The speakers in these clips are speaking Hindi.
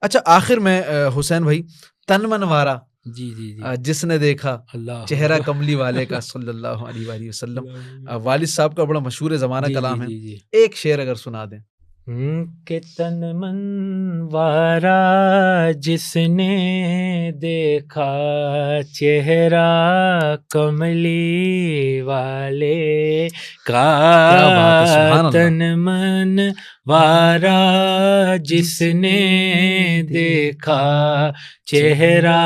अच्छा, आखिर में हुसैन भाई, तन मन वारा, जी जी जी, जिसने देखा अल्लाह चेहरा कमली वाले का सल्लल्लाहु अलैहि वसल्लम, वालिद साहब का बड़ा मशहूर ज़माना जी जी कलाम है, जी जी। एक शेर अगर सुना दें। के तन मन वारा जिसने देखा चेहरा कमली वाले का, क्या बात है, सुभान अल्लाह। तन मन वारा जिसने देखा चेहरा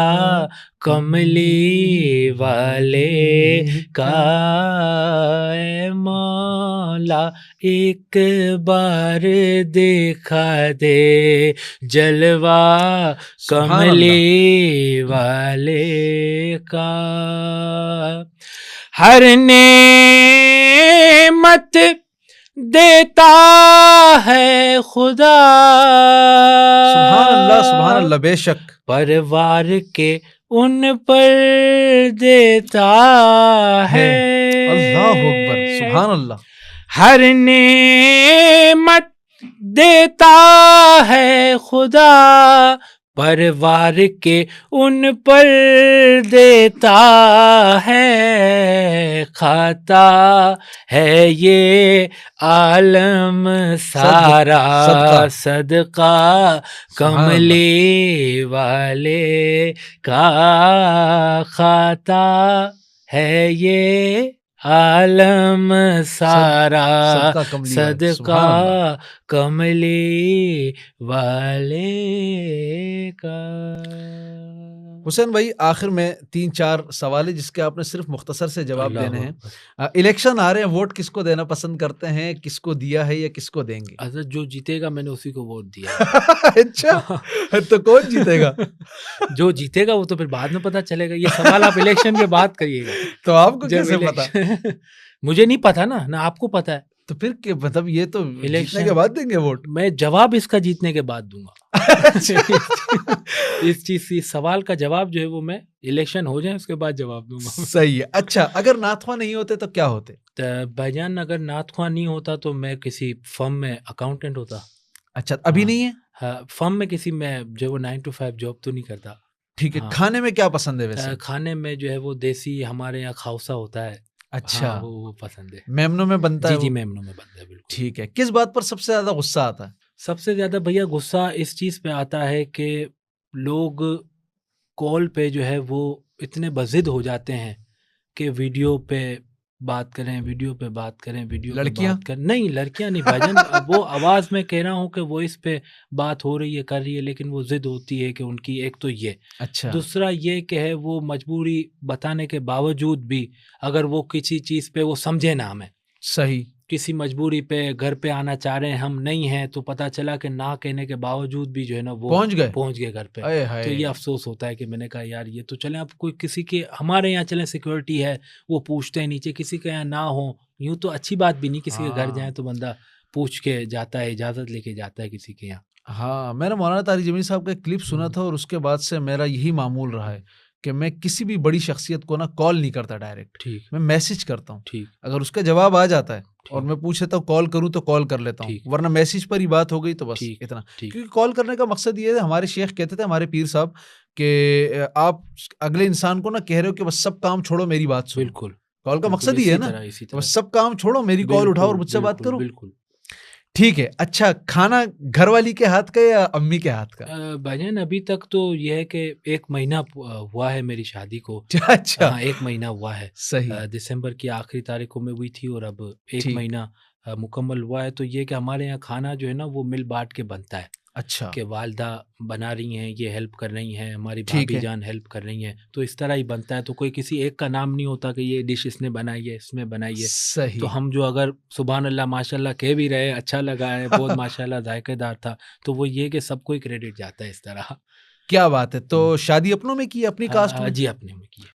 कमली वाले का, ऐ मौला एक बार देखा दे जलवा सुभान अल्लाह। कमली वाले का। हर नेमत देता है खुदा, सुभान अल्लाह, सुभान अल्लाह, बेशक। परिवार के उन पर देता है, अल्लाहु अकबर, सुभान अल्लाह। हर नेमत देता है खुदा, परिवार के उन पर देता है, खाता है ये आलम सारा सदका कमली वाले का, खाता है ये आलम सारा सदका कमली वाले का। हुसैन भाई, आखिर में 3-4 सवाल है जिसके आपने सिर्फ मुख्तसर से जवाब देने हैं। इलेक्शन आ रहे हैं, वोट किसको देना पसंद करते हैं, किसको दिया है या किसको देंगे? अच्छा, जो जीतेगा मैंने उसी को वोट दिया। अच्छा, तो कौन जीतेगा? जो जीतेगा वो तो फिर बाद में पता चलेगा, ये सवाल आप इलेक्शन के बाद करिएगा। तो आपको कैसे पता? मुझे नहीं पता ना, ना आपको पता है। तो फिर मतलब ये तो जीतने के बाद देंगे वोट। मैं जवाब इसका जीतने के बाद दूंगा। इस सवाल का जवाब जो है वो मैं इलेक्शन हो जाए उसके बाद जवाब दूंगा। सही है। अच्छा, अगर नाथवा नहीं होते तो क्या होते? भाईजान, अगर नाथवा नहीं होता तो मैं किसी फर्म में अकाउंटेंट होता। अच्छा, अभी नहीं है? हाँ, फर्म में किसी में जो वो 9 to 5 जॉब तो नहीं करता। ठीक है। खाने में क्या पसंद है वैसे? खाने में जो है वो देसी हमारे यहाँ खाउसा होता है। अच्छा, हाँ, वो पसंद है। मेमनों में बनता है? जी, मेमनों में बनता है, बिल्कुल। ठीक है। किस बात पर सबसे ज्यादा गुस्सा आता है? सबसे ज्यादा भैया गुस्सा इस चीज पे आता है कि लोग कॉल पे जो है वो इतने बजिद हो जाते हैं कि वीडियो पे बात करें, वीडियो पे बात करें, वीडियो पे बात करें। नहीं, लड़कियां नहीं भाईजान, वो आवाज में कह रहा हूँ कि वॉइस पे बात हो रही है, कर रही है, लेकिन वो जिद होती है कि उनकी, एक तो ये, अच्छा, दूसरा ये कि है वो मजबूरी बताने के बावजूद भी अगर वो किसी चीज पे वो समझे ना हमें, सही, किसी मजबूरी पे घर पे आना चाह रहे हैं, हम नहीं हैं, तो पता चला कि ना कहने के बावजूद भी जो है ना वो पहुंच गए घर पे। तो ये अफसोस होता है कि मैंने कहा यार ये तो चले, अब कोई किसी के, हमारे यहाँ चले सिक्योरिटी है, वो पूछते हैं नीचे, किसी के यहाँ ना हो, यूं तो अच्छी बात भी नहीं, किसी के घर जाए तो बंदा पूछ के जाता है, इजाजत लेके जाता है किसी के यहाँ। हाँ, मैंने मौलाना तारिक जमील साहब का एक क्लिप सुना था और उसके बाद से मेरा यही मामूल रहा है कि मैं किसी भी बड़ी शख्सियत को ना कॉल नहीं करता डायरेक्ट, ठीक, मैं मैसेज करता हूँ। ठीक, अगर उसका जवाब आ जाता है और मैं पूछ लेता हूँ कॉल करूँ तो कॉल कर लेता हूँ, वरना मैसेज पर ही बात हो गई तो बस इतना। क्योंकि कॉल करने का मकसद ये है, हमारे शेख कहते थे, हमारे पीर साहब, कि आप अगले इंसान को ना कह रहे हो कि बस सब काम छोड़ो मेरी बात सुनो। बिल्कुल, कॉल का मकसद ही है ना, बस सब काम छोड़ो, मेरी कॉल उठाओ और मुझसे बात करो। बिल्कुल। ठीक है। अच्छा, खाना घरवाली के हाथ का या अम्मी के हाथ का? भाईजान, अभी तक तो यह है कि 1 महीना हुआ है मेरी शादी को। अच्छा, हाँ, 1 महीना हुआ है। सही। दिसंबर की आखिरी तारीखों में हुई थी और अब 1 महीना मुकम्मल हुआ है। तो ये कि हमारे यहाँ खाना जो है ना वो मिल बांट के बनता है। अच्छा, कि वालदा बना रही हैं, ये हेल्प कर रही हैं, हमारी भाभी जान हेल्प कर रही हैं, तो इस तरह ही बनता है। तो कोई किसी एक का नाम नहीं होता कि ये डिश इसने बनाई है, इसमें बनाई है। सही। तो हम जो अगर सुभान अल्लाह माशाल्लाह कह भी रहे, अच्छा लगा है, बहुत माशाल्लाह जायकेदार था, तो वो ये कि सबको ही क्रेडिट जाता है इस तरह। क्या बात है। तो शादी अपनों में की, अपनी कास्ट में? जी, अपने में की है।